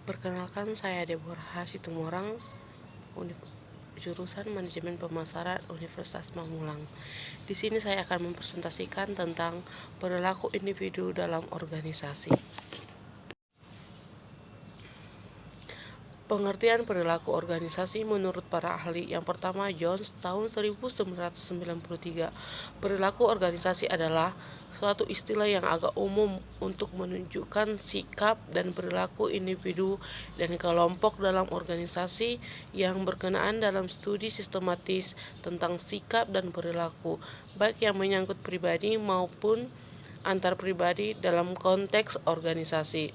Perkenalkan, saya Deborah Situmorang, jurusan Manajemen Pemasaran Universitas Mamulang. Di sini saya akan mempresentasikan tentang perilaku individu dalam organisasi. Pengertian perilaku organisasi menurut para ahli. Yang pertama, Jones tahun 1993. Perilaku organisasi adalah suatu istilah yang agak umum untuk menunjukkan sikap dan perilaku individu dan kelompok dalam organisasi yang berkenaan dalam studi sistematis tentang sikap dan perilaku, baik yang menyangkut pribadi maupun antar pribadi dalam konteks organisasi.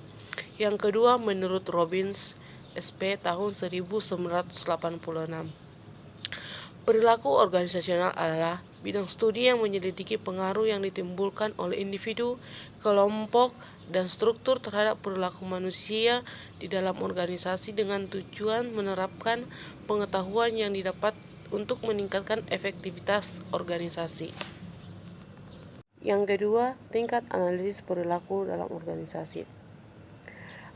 Yang kedua, menurut Robbins SP tahun 1986. Perilaku organisasional adalah bidang studi yang menyelidiki pengaruh yang ditimbulkan oleh individu, kelompok, dan struktur terhadap perilaku manusia di dalam organisasi dengan tujuan menerapkan pengetahuan yang didapat untuk meningkatkan efektivitas organisasi. Yang kedua, tingkat analisis perilaku dalam organisasi.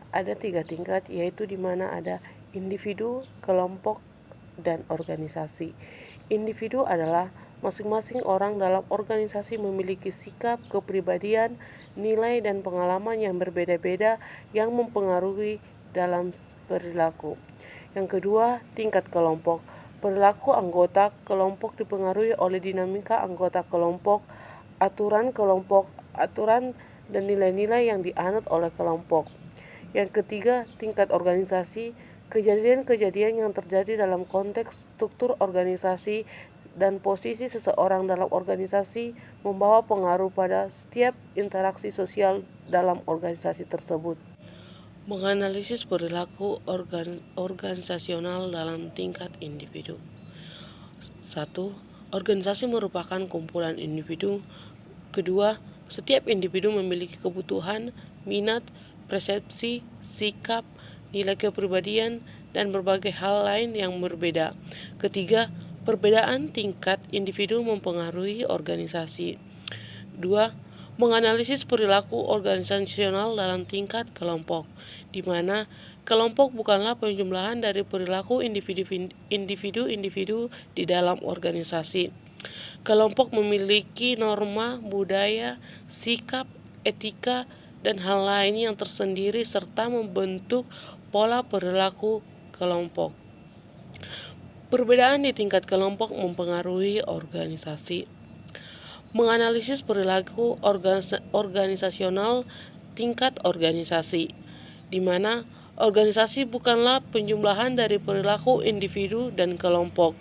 Ada 3 tingkat, yaitu di mana ada individu, kelompok, dan organisasi. Individu adalah masing-masing orang dalam organisasi memiliki sikap, kepribadian, nilai, dan pengalaman yang berbeda-beda yang mempengaruhi dalam perilaku. Yang kedua, tingkat kelompok. Perilaku anggota kelompok dipengaruhi oleh dinamika anggota kelompok, aturan dan nilai-nilai yang dianut oleh kelompok. Yang ketiga, tingkat organisasi. Kejadian-kejadian yang terjadi dalam konteks struktur organisasi dan posisi seseorang dalam organisasi membawa pengaruh pada setiap interaksi sosial dalam organisasi tersebut. Menganalisis perilaku organisasional dalam tingkat individu. 1. Organisasi merupakan kumpulan individu. Kedua, setiap individu memiliki kebutuhan, minat, persepsi, sikap, nilai kepribadian, dan berbagai hal lain yang berbeda. Ketiga, perbedaan tingkat individu mempengaruhi organisasi. 2. Menganalisis perilaku organisasional dalam tingkat kelompok, di mana kelompok bukanlah penjumlahan dari perilaku individu-individu di dalam organisasi. Kelompok memiliki norma, budaya, sikap, etika, dan hal lain yang tersendiri serta membentuk pola perilaku kelompok. Perbedaan di tingkat kelompok mempengaruhi organisasi. Menganalisis perilaku organisasional tingkat organisasi, di mana organisasi bukanlah penjumlahan dari perilaku individu dan kelompok.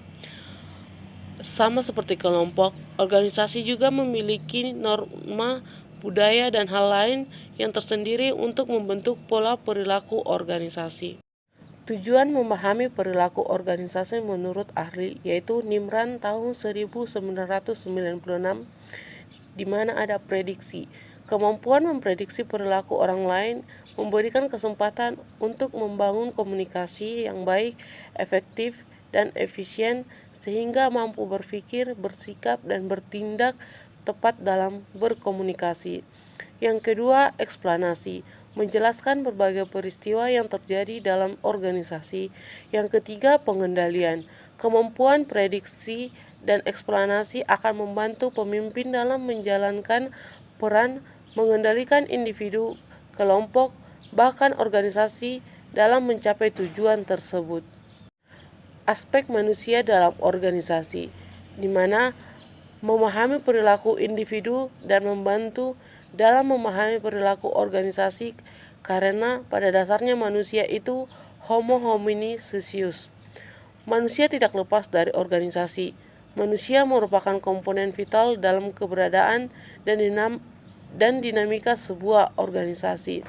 Sama seperti kelompok, organisasi juga memiliki norma, budaya, dan hal lain yang tersendiri untuk membentuk pola perilaku organisasi. Tujuan memahami perilaku organisasi menurut ahli, yaitu Nimran tahun 1996, di mana ada prediksi. Kemampuan memprediksi perilaku orang lain memberikan kesempatan untuk membangun komunikasi yang baik, efektif, dan efisien sehingga mampu berpikir, bersikap, dan bertindak tepat dalam berkomunikasi. Yang kedua, eksplanasi, menjelaskan berbagai peristiwa yang terjadi dalam organisasi. Yang ketiga, pengendalian, kemampuan prediksi dan eksplanasi akan membantu pemimpin dalam menjalankan peran mengendalikan individu, kelompok, bahkan organisasi dalam mencapai tujuan tersebut. Aspek manusia dalam organisasi, di mana memahami perilaku individu dan membantu dalam memahami perilaku organisasi karena pada dasarnya manusia itu homo homini socius. Manusia tidak lepas dari organisasi. Manusia merupakan komponen vital dalam keberadaan dan dinamika sebuah organisasi.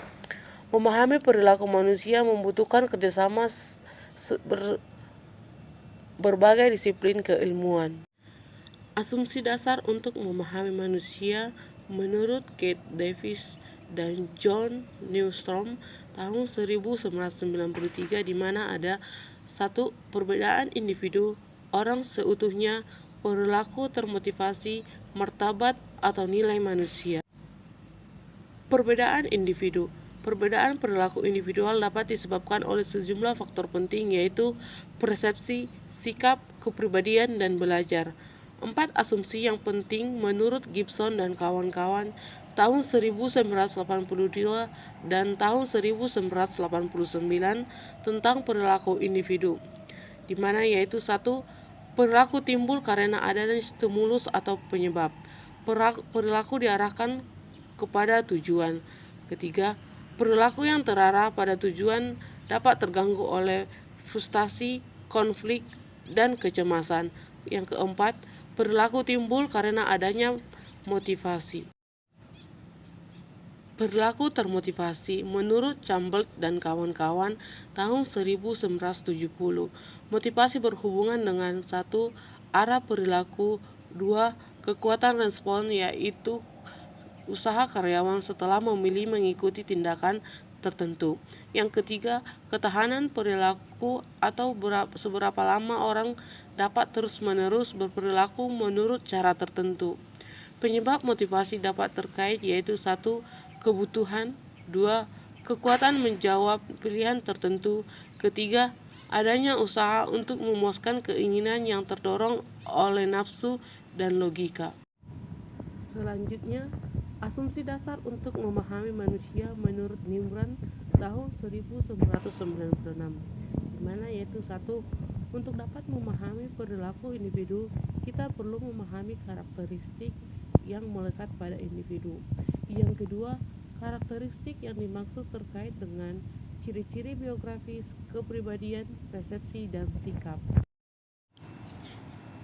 Memahami perilaku manusia membutuhkan kerjasama berbagai disiplin keilmuan. Asumsi dasar untuk memahami manusia menurut Kate Davis dan John Newstrom tahun 1993, di mana ada 1. Perbedaan individu, orang seutuhnya, perilaku termotivasi, martabat atau nilai manusia. Perbedaan individu. Perbedaan perilaku individual dapat disebabkan oleh sejumlah faktor penting, yaitu persepsi, sikap, kepribadian, dan belajar. 4 asumsi yang penting menurut Gibson dan kawan-kawan tahun 1982 dan tahun 1989 tentang perilaku individu, di mana yaitu 1. Perilaku timbul karena adanya stimulus atau penyebab. Perilaku diarahkan kepada tujuan. Ketiga, perilaku yang terarah pada tujuan dapat terganggu oleh frustasi, konflik, dan kecemasan. Yang keempat, perilaku timbul karena adanya motivasi. Perilaku termotivasi menurut Chambers dan kawan-kawan tahun 1970. Motivasi berhubungan dengan 1. Arah perilaku, 2. Kekuatan respon, yaitu usaha karyawan setelah memilih mengikuti tindakan tertentu. Yang ketiga, ketahanan perilaku atau seberapa lama orang dapat terus-menerus berperilaku menurut cara tertentu. Penyebab motivasi dapat terkait yaitu 1. Kebutuhan, 2. Kekuatan menjawab pilihan tertentu, ketiga, adanya usaha untuk memuaskan keinginan yang terdorong oleh nafsu dan logika. Selanjutnya, asumsi dasar untuk memahami manusia menurut Nimran tahun 1996, di mana yaitu 1. Untuk dapat memahami perilaku individu, kita perlu memahami karakteristik yang melekat pada individu. Yang kedua, karakteristik yang dimaksud terkait dengan ciri-ciri biografis, kepribadian, persepsi, dan sikap.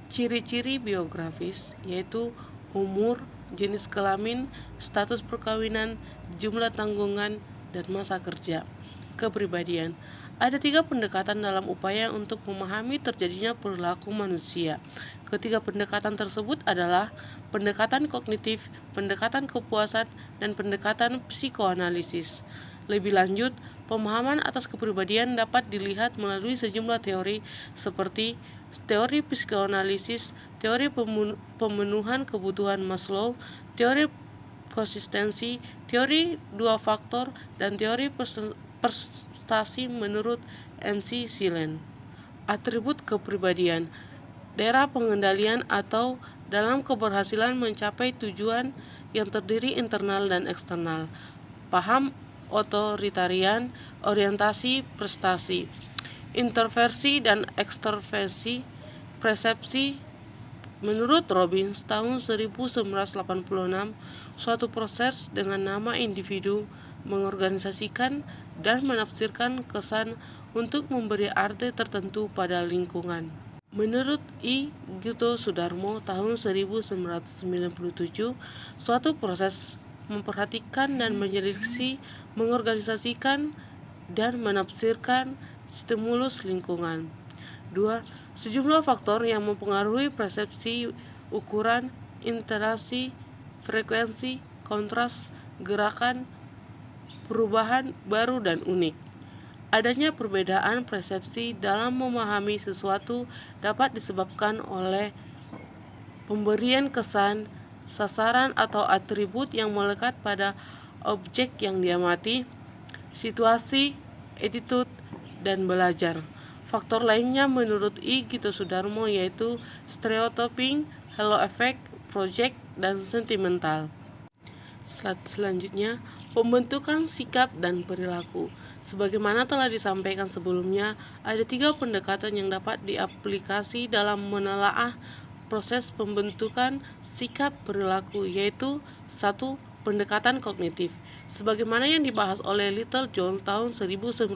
Ciri-ciri biografis yaitu umur, jenis kelamin, status perkawinan, jumlah tanggungan, dan masa kerja. Kepribadian. Ada 3 pendekatan dalam upaya untuk memahami terjadinya perilaku manusia. Ketiga pendekatan tersebut adalah pendekatan kognitif, pendekatan kepuasan, dan pendekatan psikoanalisis. Lebih lanjut, pemahaman atas kepribadian dapat dilihat melalui sejumlah teori seperti teori psikoanalisis, teori pemenuhan kebutuhan Maslow, teori konsistensi, teori 2 faktor, dan teori prestasi menurut MC Silen. Atribut kepribadian, daerah pengendalian atau dalam keberhasilan mencapai tujuan yang terdiri internal dan eksternal. Paham otoritarian, orientasi prestasi, introversi dan ekstroversi, persepsi. Menurut Robbins tahun 1986, suatu proses dengan nama individu mengorganisasikan dan menafsirkan kesan untuk memberi arti tertentu pada lingkungan. Menurut I. Gito Sudarmo tahun 1997, suatu proses memperhatikan dan menyeleksi, mengorganisasikan, dan menafsirkan stimulus lingkungan. 2. Sejumlah faktor yang mempengaruhi persepsi, ukuran, interaksi, frekuensi, kontras, gerakan, perubahan baru dan unik. Adanya perbedaan persepsi dalam memahami sesuatu dapat disebabkan oleh pemberian kesan, sasaran atau atribut yang melekat pada objek yang diamati, situasi, attitude, dan belajar. Faktor lainnya menurut I. Gito Sudarmo yaitu stereotyping, halo effect, project, dan sentimental. Selanjutnya, pembentukan sikap dan perilaku. Sebagaimana telah disampaikan sebelumnya, ada 3 pendekatan yang dapat diaplikasi dalam menelaah proses pembentukan sikap perilaku, yaitu 1. Pendekatan kognitif, sebagaimana yang dibahas oleh Littlejohn tahun 1992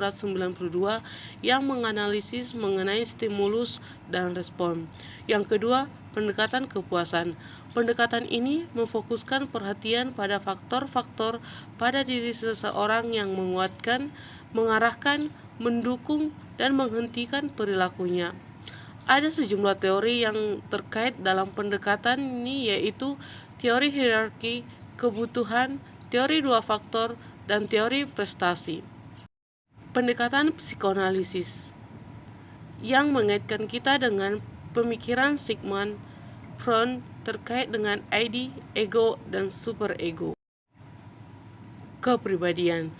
yang menganalisis mengenai stimulus dan respon. Yang kedua, pendekatan kepuasan. Pendekatan ini memfokuskan perhatian pada faktor-faktor pada diri seseorang yang menguatkan, mengarahkan, mendukung, dan menghentikan perilakunya. Ada sejumlah teori yang terkait dalam pendekatan ini, yaitu teori hierarki, kebutuhan, teori 2 faktor, dan teori prestasi. Pendekatan psikoanalisis yang mengaitkan kita dengan pemikiran Sigmund Freud terkait dengan ID, ego, dan superego. Kepribadian.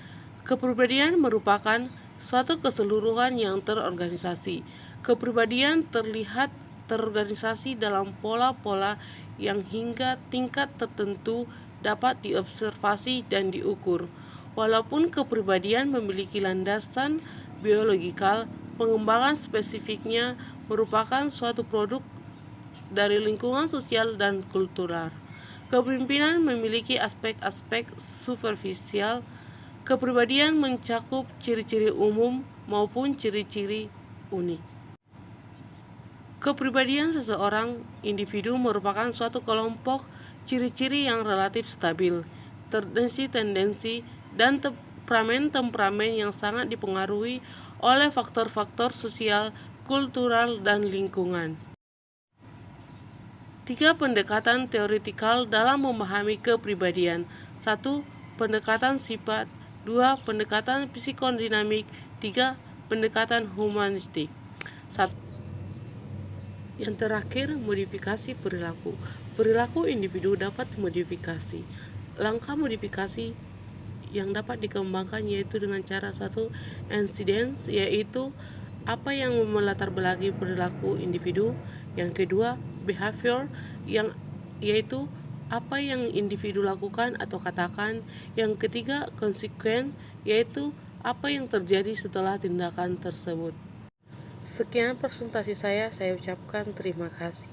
Kepribadian merupakan suatu keseluruhan yang terorganisasi. Kepribadian terlihat terorganisasi dalam pola-pola yang hingga tingkat tertentu dapat diobservasi dan diukur. Walaupun kepribadian memiliki landasan biologikal, pengembangan spesifiknya merupakan suatu produk dari lingkungan sosial dan kultural. Kepemimpinan memiliki aspek-aspek superficial. Kepribadian mencakup ciri-ciri umum maupun ciri-ciri unik. Kepribadian seseorang individu merupakan suatu kelompok ciri-ciri yang relatif stabil, tendensi-tendensi, dan temperamen yang sangat dipengaruhi oleh faktor-faktor sosial, kultural, dan lingkungan. 3 pendekatan teoretikal dalam memahami kepribadian. 1. Pendekatan sifat. 2. Pendekatan psikodinamik. 3. Pendekatan humanistik. 1. Yang terakhir, modifikasi perilaku. Perilaku individu dapat dimodifikasi. Langkah modifikasi yang dapat dikembangkan yaitu dengan cara 1. Incidence, yaitu apa yang melatar belakangi perilaku individu. Yang kedua, behavior, yaitu apa yang individu lakukan atau katakan. Yang ketiga, consequence, yaitu apa yang terjadi setelah tindakan tersebut. Sekian presentasi saya ucapkan terima kasih.